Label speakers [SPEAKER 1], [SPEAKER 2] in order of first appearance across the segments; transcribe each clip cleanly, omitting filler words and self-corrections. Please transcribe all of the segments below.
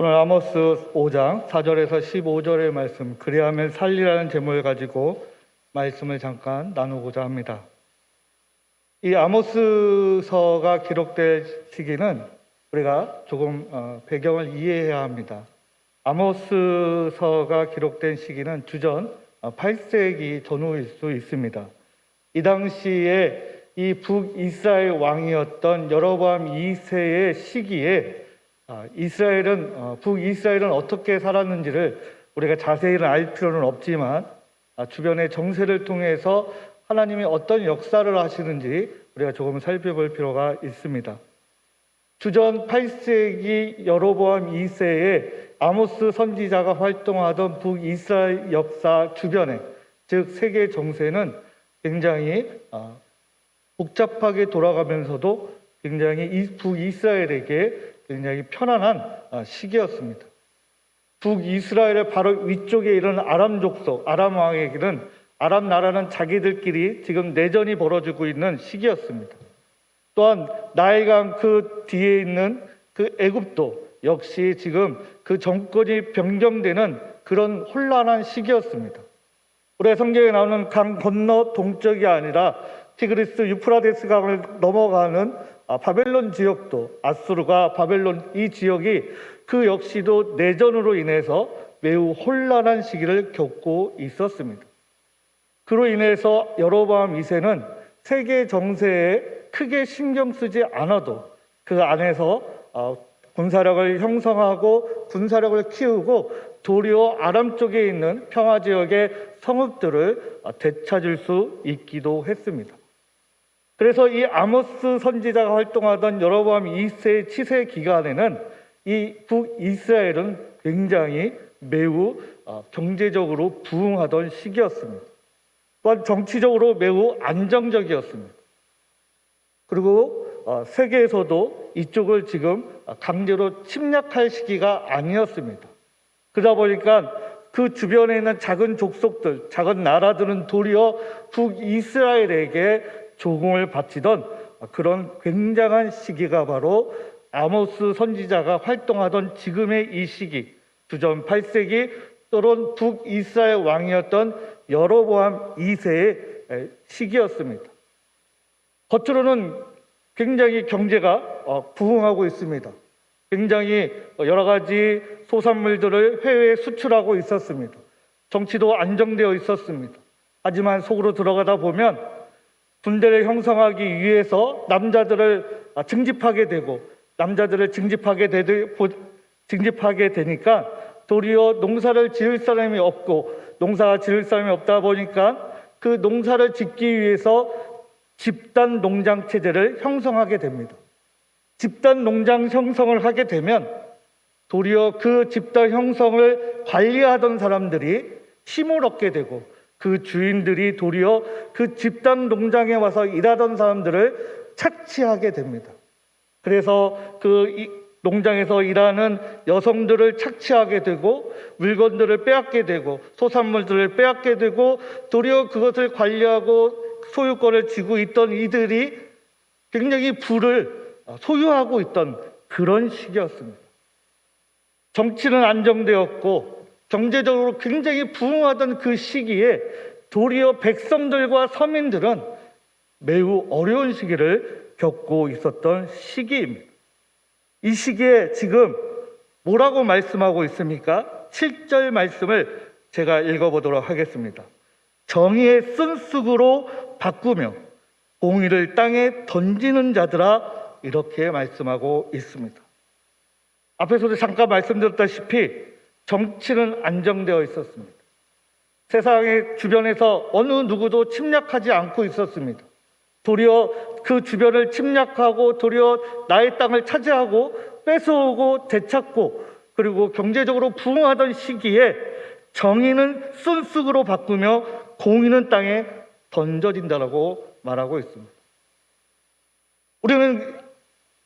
[SPEAKER 1] 오늘 아모스 5장 4절에서 15절의 말씀, 그리하면 살리라는 제목을 가지고 말씀을 잠깐 나누고자 합니다. 이 아모스서가 기록될 시기는 우리가 조금 배경을 이해해야 합니다. 아모스서가 기록된 시기는 주전 8세기 전후일 수 있습니다. 이 당시에 이 북이스라엘 왕이었던 여로보암 2세의 시기에 북이스라엘은 어떻게 살았는지를 우리가 자세히는 알 필요는 없지만 주변의 정세를 통해서 하나님이 어떤 역사를 하시는지 우리가 조금 살펴볼 필요가 있습니다. 주전 8세기 여로보암 2세에 아모스 선지자가 활동하던 북이스라엘 역사 주변에, 즉 세계 정세는 굉장히 복잡하게 돌아가면서도 굉장히 북이스라엘에게 굉장히 편안한 시기였습니다. 북이스라엘의 바로 위쪽에 있는 아람 족속, 아람 왕에게는 아람 나라는 자기들끼리 지금 내전이 벌어지고 있는 시기였습니다. 또한 나일강 그 뒤에 있는 그 애굽도 역시 지금 그 정권이 변경되는 그런 혼란한 시기였습니다. 우리 성경에 나오는 강 건너 동쪽이 아니라 티그리스 유프라데스 강을 넘어가는 바벨론 지역도, 아수르가 바벨론 이 지역이 그 역시도 내전으로 인해서 매우 혼란한 시기를 겪고 있었습니다. 그로 인해서 여로보암 2세는 세계 정세에 크게 신경 쓰지 않아도 그 안에서 군사력을 형성하고 군사력을 키우고 도리어 아람 쪽에 있는 평화 지역의 성읍들을 되찾을 수 있기도 했습니다. 그래서 이 아모스 선지자가 활동하던 여로보암 2세의 치세 기간에는 이 북이스라엘은 굉장히 매우 경제적으로 부흥하던 시기였습니다. 또한 정치적으로 매우 안정적이었습니다. 그리고 세계에서도 이쪽을 지금 강제로 침략할 시기가 아니었습니다. 그러다 보니까 그 주변에 있는 작은 족속들, 작은 나라들은 도리어 북이스라엘에게 조공을 바치던 그런 굉장한 시기가 바로 아모스 선지자가 활동하던 지금의 이 시기, 주전 8세기 또는 북이스라엘 왕이었던 여로보암 2세의 시기였습니다. 겉으로는 굉장히 경제가 부흥하고 있습니다. 굉장히 여러 가지 소산물들을 해외에 수출하고 있었습니다. 정치도 안정되어 있었습니다. 하지만 속으로 들어가다 보면 군대를 형성하기 위해서 남자들을 징집하게 되고, 남자들을 징집하게 되니까 도리어 농사를 지을 사람이 없고, 농사 지을 사람이 없다 보니까 그 농사를 짓기 위해서 집단 농장 체제를 형성하게 됩니다. 집단 농장 형성을 하게 되면 도리어 그 집단 형성을 관리하던 사람들이 힘을 얻게 되고, 그 주인들이 도리어 그 집단 농장에 와서 일하던 사람들을 착취하게 됩니다. 그래서 그 농장에서 일하는 여성들을 착취하게 되고, 물건들을 빼앗게 되고, 소산물들을 빼앗게 되고, 도리어 그것을 관리하고 소유권을 쥐고 있던 이들이 굉장히 부를 소유하고 있던 그런 시기였습니다. 정치는 안정되었고 경제적으로 굉장히 부흥하던 그 시기에 도리어 백성들과 서민들은 매우 어려운 시기를 겪고 있었던 시기입니다. 이 시기에 지금 뭐라고 말씀하고 있습니까? 7절 말씀을 제가 읽어보도록 하겠습니다. 정의의 쓴쑥으로 바꾸며 공의를 땅에 던지는 자들아, 이렇게 말씀하고 있습니다. 앞에서도 잠깐 말씀드렸다시피 정치는 안정되어 있었습니다. 세상의 주변에서 어느 누구도 침략하지 않고 있었습니다. 도리어 그 주변을 침략하고 도리어 나의 땅을 차지하고 뺏어오고 되찾고, 그리고 경제적으로 부흥하던 시기에 정의는 쓴쑥으로 바꾸며 공의는 땅에 던져진다라고 말하고 있습니다. 우리는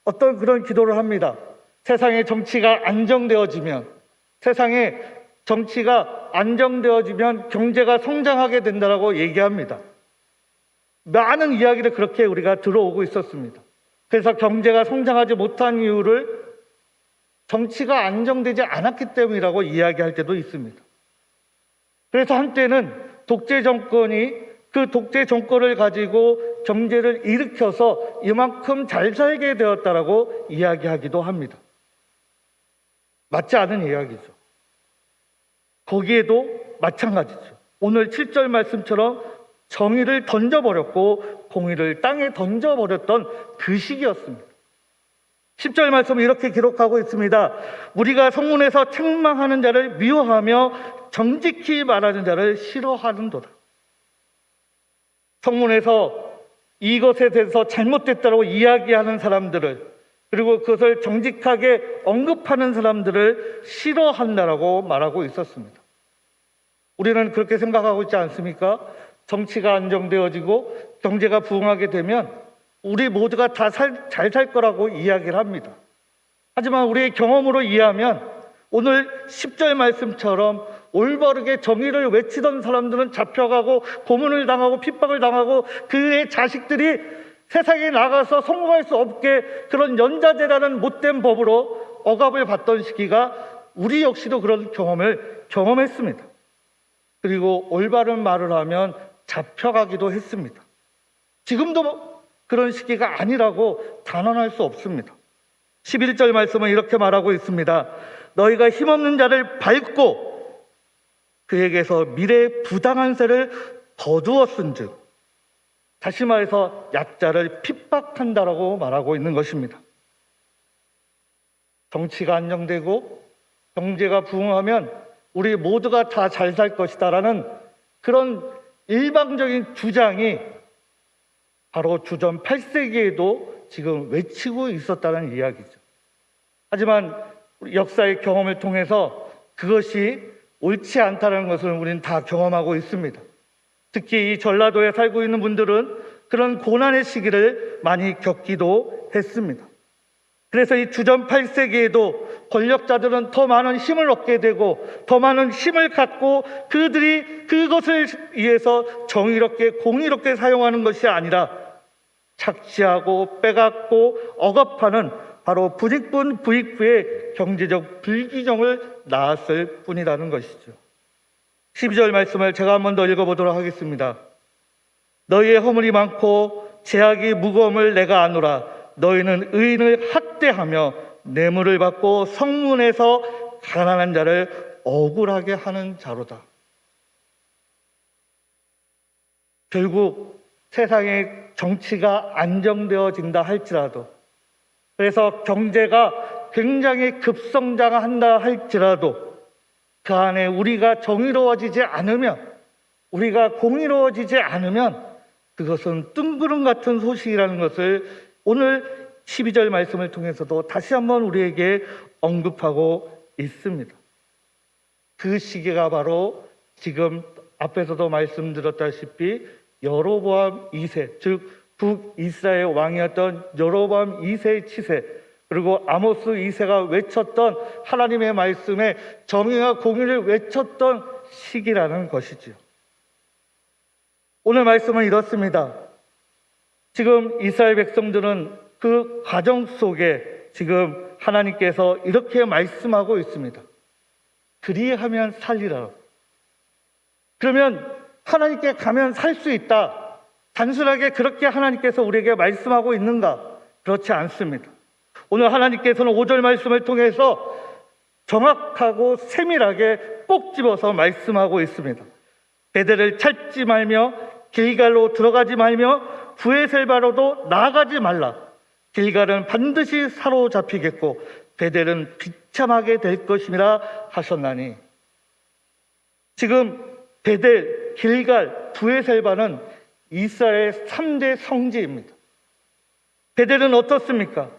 [SPEAKER 1] 어떤 그런 기도를 합니다. 세상의 정치가 안정되어지면, 세상의 정치가 안정되어지면 경제가 성장하게 된다라고 얘기합니다. 많은 이야기를 그렇게 우리가 들어오고 있었습니다. 그래서 경제가 성장하지 못한 이유를 정치가 안정되지 않았기 때문이라고 이야기할 때도 있습니다. 그래서 한때는 독재 정권이 그 독재 정권을 가지고 경제를 일으켜서 이만큼 잘 살게 되었다라고 이야기하기도 합니다. 맞지 않은 이야기죠. 거기에도 마찬가지죠. 오늘 7절 말씀처럼 정의를 던져버렸고 공의를 땅에 던져버렸던 그 시기였습니다. 10절 말씀은 이렇게 기록하고 있습니다. 우리가 성문에서 책망하는 자를 미워하며 정직히 말하는 자를 싫어하는도다. 성문에서 이것에 대해서 잘못됐다고 이야기하는 사람들을, 그리고 그것을 정직하게 언급하는 사람들을 싫어한다라고 말하고 있었습니다. 우리는 그렇게 생각하고 있지 않습니까? 정치가 안정되어지고 경제가 부흥하게 되면 우리 모두가 다 잘 살 거라고 이야기를 합니다. 하지만 우리의 경험으로 이해하면 오늘 10절 말씀처럼 올바르게 정의를 외치던 사람들은 잡혀가고 고문을 당하고 핍박을 당하고 그의 자식들이 세상에 나가서 성공할 수 없게 그런 연자제라는 못된 법으로 억압을 받던 시기가 우리 역시도 그런 경험을 경험했습니다. 그리고 올바른 말을 하면 잡혀가기도 했습니다. 지금도 그런 시기가 아니라고 단언할 수 없습니다. 11절 말씀은 이렇게 말하고 있습니다. 너희가 힘없는 자를 밟고 그에게서 미래의 부당한 세를 거두었은즉, 다시 말해서 약자를 핍박한다라고 말하고 있는 것입니다. 정치가 안정되고 경제가 부흥하면 우리 모두가 다 잘 살 것이다라는 그런 일방적인 주장이 바로 주전 8세기에도 지금 외치고 있었다는 이야기죠. 하지만 역사의 경험을 통해서 그것이 옳지 않다는 것을 우리는 다 경험하고 있습니다. 특히 이 전라도에 살고 있는 분들은 그런 고난의 시기를 많이 겪기도 했습니다. 그래서 이 주전 8세기에도 권력자들은 더 많은 힘을 얻게 되고 더 많은 힘을 갖고 그들이 그것을 위해서 정의롭게 공의롭게 사용하는 것이 아니라 착취하고 빼앗고 억압하는 바로 부익분 부익부의 경제적 불균형을 낳았을 뿐이라는 것이죠. 12절 말씀을 제가 한 번 더 읽어보도록 하겠습니다. 너희의 허물이 많고 죄악이 무거움을 내가 아노라. 너희는 의인을 학대하며 뇌물을 받고 성문에서 가난한 자를 억울하게 하는 자로다. 결국 세상의 정치가 안정되어진다 할지라도, 그래서 경제가 굉장히 급성장한다 할지라도 그 안에 우리가 정의로워지지 않으면, 우리가 공의로워지지 않으면 그것은 뜬구름 같은 소식이라는 것을 오늘 12절 말씀을 통해서도 다시 한번 우리에게 언급하고 있습니다. 그 시기가 바로 지금 앞에서도 말씀드렸다시피 여로보암 2세, 즉 북이스라엘 왕이었던 여로보암 2세의 치세, 그리고 아모스 2세가 외쳤던 하나님의 말씀에 정의와 공의를 외쳤던 시기라는 것이지요. 오늘 말씀은 이렇습니다. 지금 이스라엘 백성들은 그 과정 속에 지금 하나님께서 이렇게 말씀하고 있습니다. 그리하면 살리라. 그러면 하나님께 가면 살 수 있다. 단순하게 그렇게 하나님께서 우리에게 말씀하고 있는가? 그렇지 않습니다. 오늘 하나님께서는 5절 말씀을 통해서 정확하고 세밀하게 꼭 집어서 말씀하고 있습니다. 베델을 찾지 말며 길갈로 들어가지 말며 브에셀바로도 나아가지 말라. 길갈은 반드시 사로잡히겠고 베델은 비참하게 될 것임이라 하셨나니. 지금 베델, 길갈, 브에셀바는 이스라엘의 3대 성지입니다. 베델은 어떻습니까?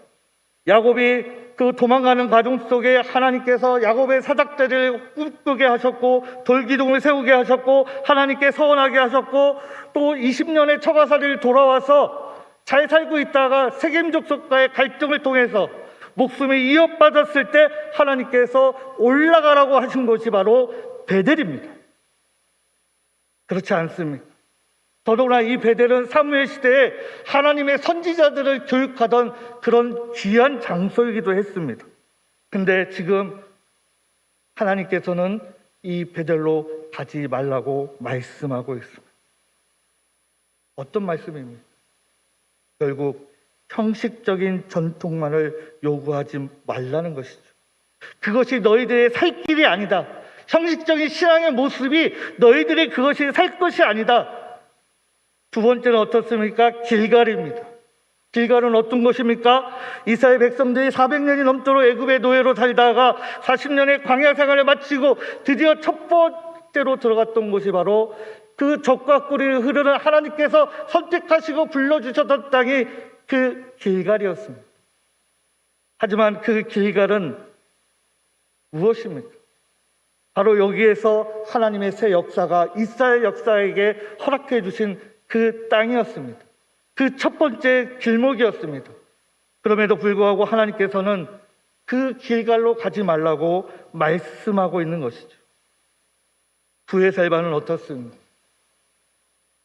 [SPEAKER 1] 야곱이 그 도망가는 과정 속에 하나님께서 야곱의 사닥다리를 꿈꾸게 하셨고 돌기둥을 세우게 하셨고 하나님께 서원하게 하셨고 또 20년의 처가살이를 돌아와서 잘 살고 있다가 세겜 족속과의 갈등을 통해서 목숨이 위협받았을 때 하나님께서 올라가라고 하신 것이 바로 베델입니다. 그렇지 않습니까? 더더구나 이 베델은 사무엘 시대에 하나님의 선지자들을 교육하던 그런 귀한 장소이기도 했습니다. 근데 지금 하나님께서는 이 베델로 가지 말라고 말씀하고 있습니다. 어떤 말씀입니까? 결국 형식적인 전통만을 요구하지 말라는 것이죠. 그것이 너희들의 살 길이 아니다. 형식적인 신앙의 모습이 너희들이 그것이 살 것이 아니다. 두 번째는 어떻습니까? 길갈입니다. 길갈은 어떤 것입니까? 이스라엘 백성들이 400년이 넘도록 애굽의 노예로 살다가 40년의 광야 생활을 마치고 드디어 첫 번째로 들어갔던 곳이 바로 그 적과 꿀이 흐르는 하나님께서 선택하시고 불러주셨던 땅이 그 길갈이었습니다. 하지만 그 길갈은 무엇입니까? 바로 여기에서 하나님의 새 역사가 이스라엘 역사에게 허락해 주신 그 땅이었습니다. 그 첫 번째 길목이었습니다. 그럼에도 불구하고 하나님께서는 그 길갈로 가지 말라고 말씀하고 있는 것이죠. 브에셀바는 어떻습니까?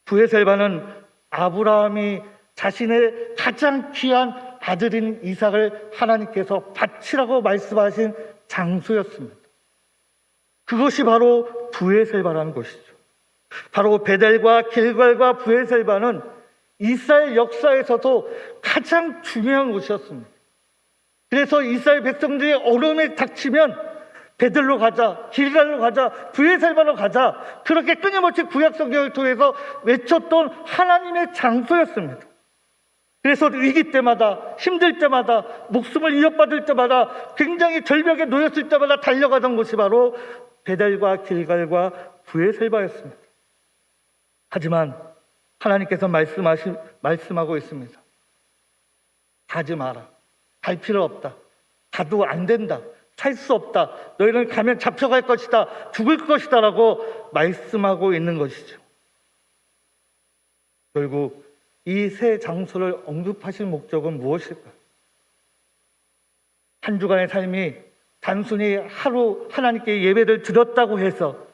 [SPEAKER 1] 브에셀바는 아브라함이 자신의 가장 귀한 아들인 이삭을 하나님께서 바치라고 말씀하신 장소였습니다. 그것이 바로 브에셀바라는 것이죠. 바로 베델과 길갈과 브에셀바는 이스라엘 역사에서도 가장 중요한 곳이었습니다. 그래서 이스라엘 백성들이 어려움에 닥치면 베델로 가자, 길갈로 가자, 브에셀바로 가자, 그렇게 끊임없이 구약 성경을 통해서 외쳤던 하나님의 장소였습니다. 그래서 위기 때마다, 힘들 때마다, 목숨을 위협받을 때마다, 굉장히 절벽에 놓였을 때마다 달려가던 곳이 바로 베델과 길갈과 브에셀바였습니다. 하지만 하나님께서 말씀하고 있습니다. 가지 마라. 갈 필요 없다. 가도 안 된다. 살 수 없다. 너희는 가면 잡혀갈 것이다. 죽을 것이다 라고 말씀하고 있는 것이죠. 결국 이 세 장소를 언급하신 목적은 무엇일까요? 한 주간의 삶이 단순히 하루 하나님께 예배를 드렸다고 해서,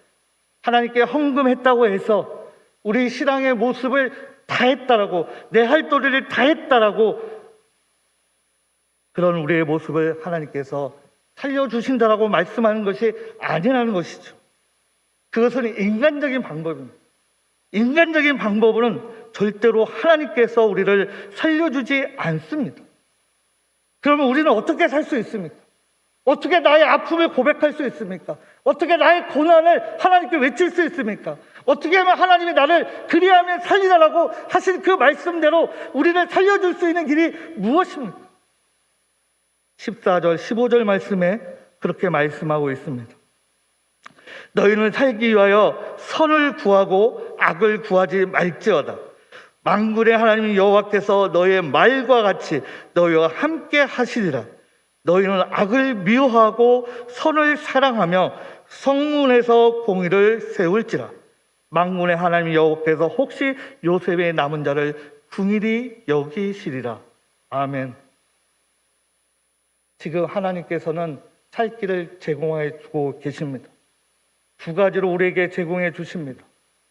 [SPEAKER 1] 하나님께 헌금했다고 해서 우리 신앙의 모습을 다했다라고, 내 할 도리를 다했다라고 그런 우리의 모습을 하나님께서 살려주신다라고 말씀하는 것이 아니라는 것이죠. 그것은 인간적인 방법입니다. 인간적인 방법은 절대로 하나님께서 우리를 살려주지 않습니다. 그러면 우리는 어떻게 살 수 있습니까? 어떻게 나의 아픔을 고백할 수 있습니까? 어떻게 나의 고난을 하나님께 외칠 수 있습니까? 어떻게 하면 하나님이 나를 그리하면 살리라고 하신 그 말씀대로 우리를 살려줄 수 있는 길이 무엇입니까? 14절, 15절 말씀에 그렇게 말씀하고 있습니다. 너희는 살기 위하여 선을 구하고 악을 구하지 말지어다. 만군의 하나님 여호와께서 너희의 말과 같이 너희와 함께 하시리라. 너희는 악을 미워하고 선을 사랑하며 성문에서 공의를 세울지라. 만군의 하나님 여호와께서 혹시 요셉의 남은 자를 긍휼히 여기시리라. 아멘. 지금 하나님께서는 살 길을 제공해 주고 계십니다. 두 가지로 우리에게 제공해 주십니다.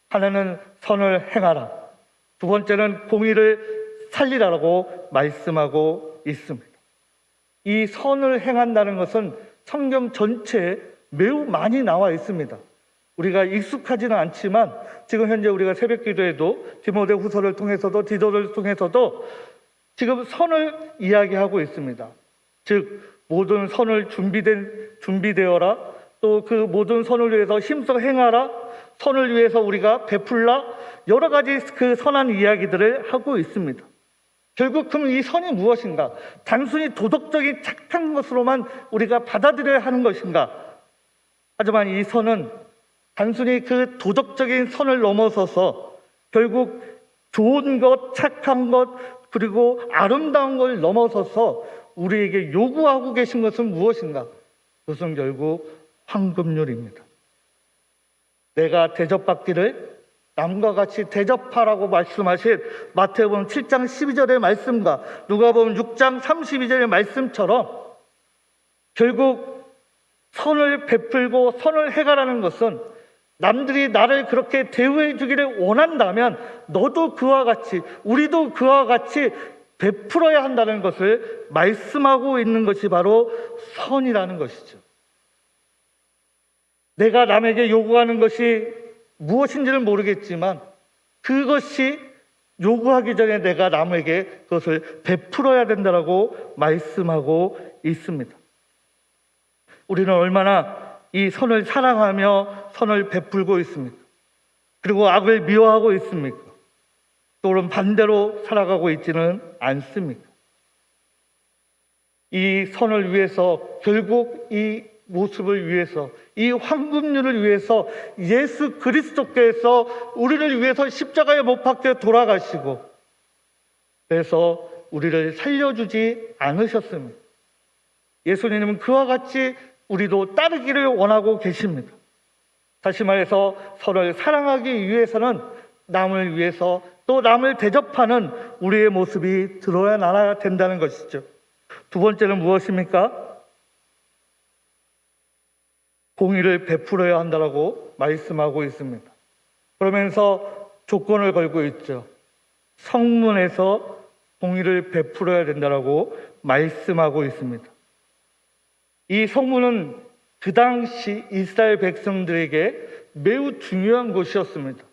[SPEAKER 1] 하나는 선을 행하라. 두 번째는 공의를 살리라고 말씀하고 있습니다. 이 선을 행한다는 것은 성경 전체에 매우 많이 나와 있습니다. 우리가 익숙하지는 않지만 지금 현재 우리가 새벽 기도에도 디모데후서를 통해서도 디도를 통해서도 지금 선을 이야기하고 있습니다. 즉 모든 선을 준비되어라. 또 그 모든 선을 위해서 힘써 행하라. 선을 위해서 우리가 베풀라. 여러 가지 그 선한 이야기들을 하고 있습니다. 결국 그럼 이 선이 무엇인가? 단순히 도덕적인 착한 것으로만 우리가 받아들여야 하는 것인가? 하지만 이 선은 단순히 그 도덕적인 선을 넘어서서 결국 좋은 것, 착한 것, 그리고 아름다운 걸 넘어서서 우리에게 요구하고 계신 것은 무엇인가? 그것은 결국 황금률입니다. 내가 대접받기를 남과 같이 대접하라고 말씀하신 마태복음 7장 12절의 말씀과 누가복음 6장 32절의 말씀처럼 결국 선을 베풀고 선을 해가라는 것은 남들이 나를 그렇게 대우해 주기를 원한다면 너도 그와 같이, 우리도 그와 같이 베풀어야 한다는 것을 말씀하고 있는 것이 바로 선이라는 것이죠. 내가 남에게 요구하는 것이 무엇인지는 모르겠지만 그것이 요구하기 전에 내가 남에게 그것을 베풀어야 된다고 말씀하고 있습니다. 우리는 얼마나 이 선을 사랑하며 선을 베풀고 있습니까? 그리고 악을 미워하고 있습니까? 또는 반대로 살아가고 있지는 않습니까? 이 선을 위해서, 결국 이 모습을 위해서, 이 황금률을 위해서 예수 그리스도께서 우리를 위해서 십자가에 못 박혀 돌아가시고, 그래서 우리를 살려주지 않으셨습니다. 예수님은 그와 같이 우리도 따르기를 원하고 계십니다. 다시 말해서 선을 사랑하기 위해서는 남을 위해서 또 남을 대접하는 우리의 모습이 드러나야 된다는 것이죠. 두 번째는 무엇입니까? 공의를 베풀어야 한다고 말씀하고 있습니다. 그러면서 조건을 걸고 있죠. 성문에서 공의를 베풀어야 된다고 말씀하고 있습니다. 이 성문은 그 당시 이스라엘 백성들에게 매우 중요한 곳이었습니다.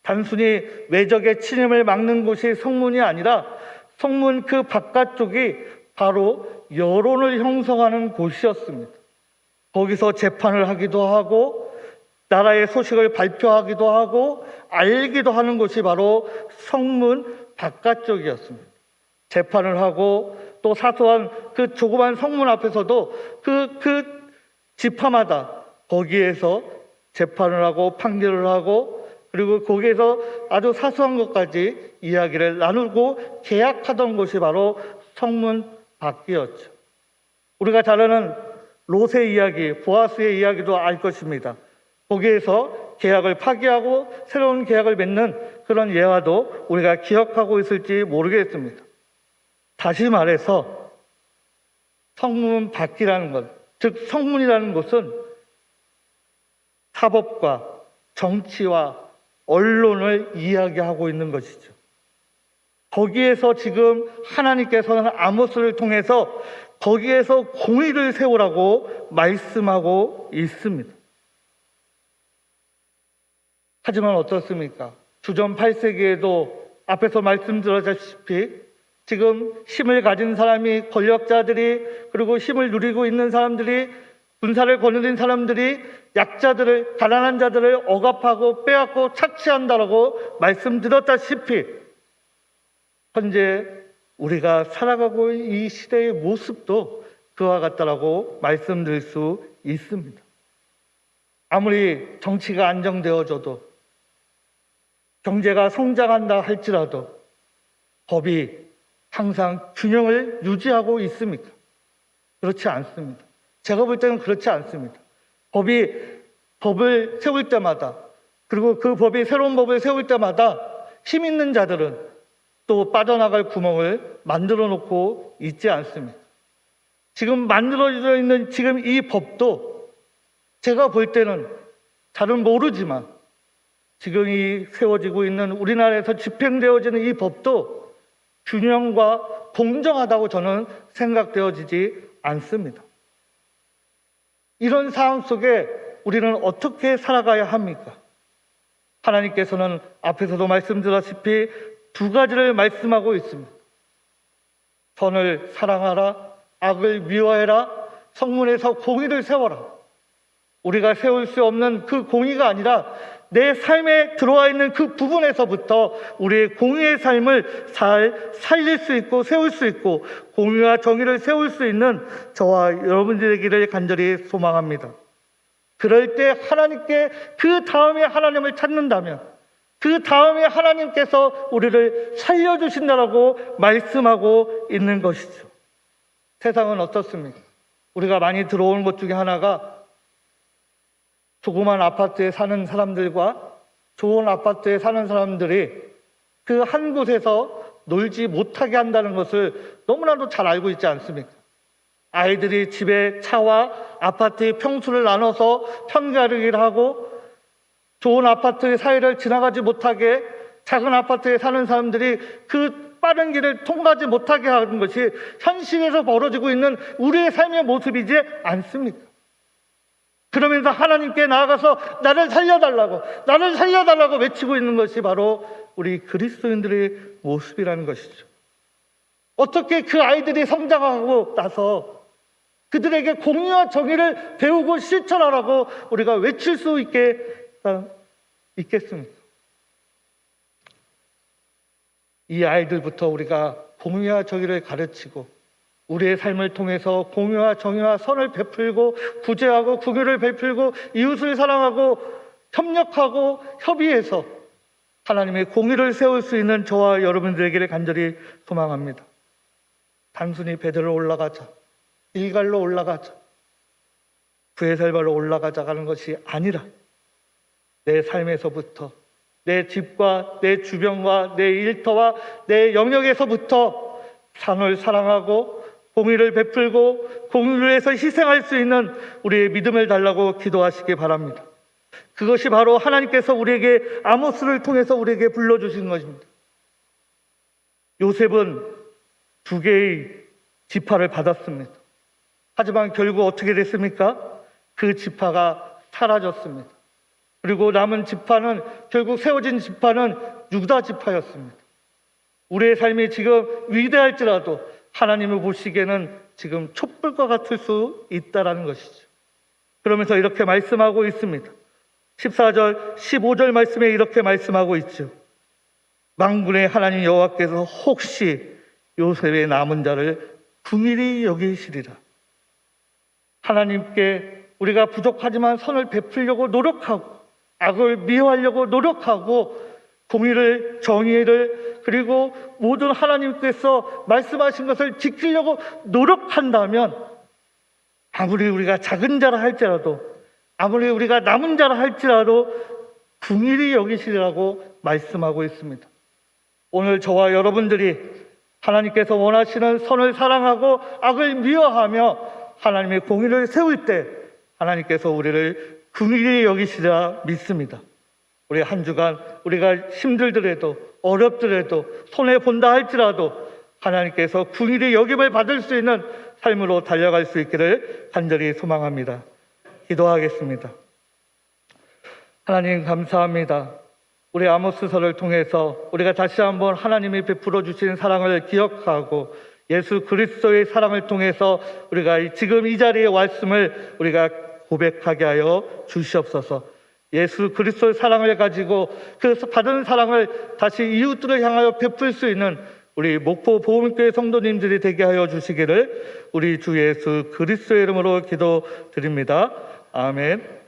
[SPEAKER 1] 단순히 외적의 침입을 막는 곳이 성문이 아니라 성문 그 바깥쪽이 바로 여론을 형성하는 곳이었습니다. 거기서 재판을 하기도 하고 나라의 소식을 발표하기도 하고 알기도 하는 곳이 바로 성문 바깥쪽이었습니다. 재판을 하고 또 사소한 그 조그만 성문 앞에서도 그 지파마다 거기에서 재판을 하고 판결을 하고 그리고 거기에서 아주 사소한 것까지 이야기를 나누고 계약하던 곳이 바로 성문 밖이었죠. 우리가 잘 아는 롯의 이야기, 보아스의 이야기도 알 것입니다. 거기에서 계약을 파기하고 새로운 계약을 맺는 그런 예화도 우리가 기억하고 있을지 모르겠습니다. 다시 말해서 성문 밖이라는 것, 즉 성문이라는 것은 사법과 정치와 언론을 이야기하고 있는 것이죠. 거기에서 지금 하나님께서는 아모스를 통해서 거기에서 공의를 세우라고 말씀하고 있습니다. 하지만 어떻습니까? 주전 8세기에도 앞에서 말씀드렸다시피 지금 힘을 가진 사람이, 권력자들이, 그리고 힘을 누리고 있는 사람들이, 군사를 거느린 사람들이 약자들을, 가난한 자들을 억압하고 빼앗고 착취한다라고 말씀드렸다시피 현재 우리가 살아가고 있는 이 시대의 모습도 그와 같다라고 말씀드릴 수 있습니다. 아무리 정치가 안정되어져도 경제가 성장한다 할지라도 법이 항상 균형을 유지하고 있습니까? 그렇지 않습니다. 제가 볼 때는 그렇지 않습니다. 법을 세울 때마다, 그리고 그 법이 새로운 법을 세울 때마다 힘 있는 자들은 또 빠져나갈 구멍을 만들어 놓고 있지 않습니다. 지금 만들어져 있는 지금 이 법도 제가 볼 때는 잘은 모르지만 지금 이 세워지고 있는 우리나라에서 집행되어지는 이 법도 균형과 공정하다고 저는 생각되어지지 않습니다. 이런 상황 속에 우리는 어떻게 살아가야 합니까? 하나님께서는 앞에서도 말씀드렸다시피 두 가지를 말씀하고 있습니다. 선을 사랑하라, 악을 미워해라, 성문에서 공의를 세워라. 우리가 세울 수 없는 그 공의가 아니라 내 삶에 들어와 있는 그 부분에서부터 우리의 공의의 삶을 잘 살릴 수 있고 세울 수 있고 공의와 정의를 세울 수 있는 저와 여러분들이 되기를 간절히 소망합니다. 그럴 때 하나님께 그 다음에 하나님을 찾는다면 그 다음에 하나님께서 우리를 살려주신다라고 말씀하고 있는 것이죠. 세상은 어떻습니까? 우리가 많이 들어오는 것 중에 하나가 조그만 아파트에 사는 사람들과 좋은 아파트에 사는 사람들이 그 한 곳에서 놀지 못하게 한다는 것을 너무나도 잘 알고 있지 않습니까? 아이들이 집에 차와 아파트의 평수를 나눠서 편가르기를 하고 좋은 아파트의 사이를 지나가지 못하게 작은 아파트에 사는 사람들이 그 빠른 길을 통과하지 못하게 하는 것이 현실에서 벌어지고 있는 우리의 삶의 모습이지 않습니까? 그러면서 하나님께 나아가서 나를 살려달라고 외치고 있는 것이 바로 우리 그리스도인들의 모습이라는 것이죠. 어떻게 그 아이들이 성장하고 나서 그들에게 공의와 정의를 배우고 실천하라고 우리가 외칠 수 있겠습니까? 이 아이들부터 우리가 공의와 정의를 가르치고 우리의 삶을 통해서 공의와 정의와 선을 베풀고 구제하고 긍휼을 베풀고 이웃을 사랑하고 협력하고 협의해서 하나님의 공의를 세울 수 있는 저와 여러분들에게 간절히 소망합니다. 단순히 베드로 올라가자, 일갈로 올라가자, 구해살바로 올라가자 하는 것이 아니라 내 삶에서부터, 내 집과 내 주변과 내 일터와 내 영역에서부터 상을 사랑하고 공의를 베풀고 공의를 해서 희생할 수 있는 우리의 믿음을 달라고 기도하시기 바랍니다. 그것이 바로 하나님께서 우리에게 아모스를 통해서 우리에게 불러주신 것입니다. 요셉은 2개의 지파를 받았습니다. 하지만 결국 어떻게 됐습니까? 그 지파가 사라졌습니다. 그리고 남은 지파는, 결국 세워진 지파는 유다 지파였습니다. 우리의 삶이 지금 위대할지라도 하나님을 보시기에는 지금 촛불과 같을 수 있다는 것이죠. 그러면서 이렇게 말씀하고 있습니다. 14절, 15절 말씀에 이렇게 말씀하고 있죠. 만군의 하나님 여호와께서 혹시 요셉의 남은 자를 긍휼히 여기시리라. 하나님께 우리가 부족하지만 선을 베풀려고 노력하고 악을 미워하려고 노력하고 공의를, 정의를, 그리고 모든 하나님께서 말씀하신 것을 지키려고 노력한다면 아무리 우리가 작은 자라 할지라도, 아무리 우리가 남은 자라 할지라도 긍휼히 여기시리라고 말씀하고 있습니다. 오늘 저와 여러분들이 하나님께서 원하시는 선을 사랑하고 악을 미워하며 하나님의 공의를 세울 때 하나님께서 우리를 긍휼히 여기시리라 믿습니다. 우리 한 주간 우리가 힘들더라도 어렵더라도 손해본다 할지라도 하나님께서 긍휼히 여김을 받을 수 있는 삶으로 달려갈 수 있기를 간절히 소망합니다. 기도하겠습니다. 하나님 감사합니다. 우리 아모스서를 통해서 우리가 다시 한번 하나님이 베풀어 주신 사랑을 기억하고 예수 그리스도의 사랑을 통해서 우리가 지금 이 자리에 왔음을 우리가 고백하게 하여 주시옵소서. 예수 그리스도의 사랑을 가지고 그 받은 사랑을 다시 이웃들을 향하여 베풀 수 있는 우리 목포 보험교회 성도님들이 되게 하여 주시기를 우리 주 예수 그리스도의 이름으로 기도드립니다. 아멘.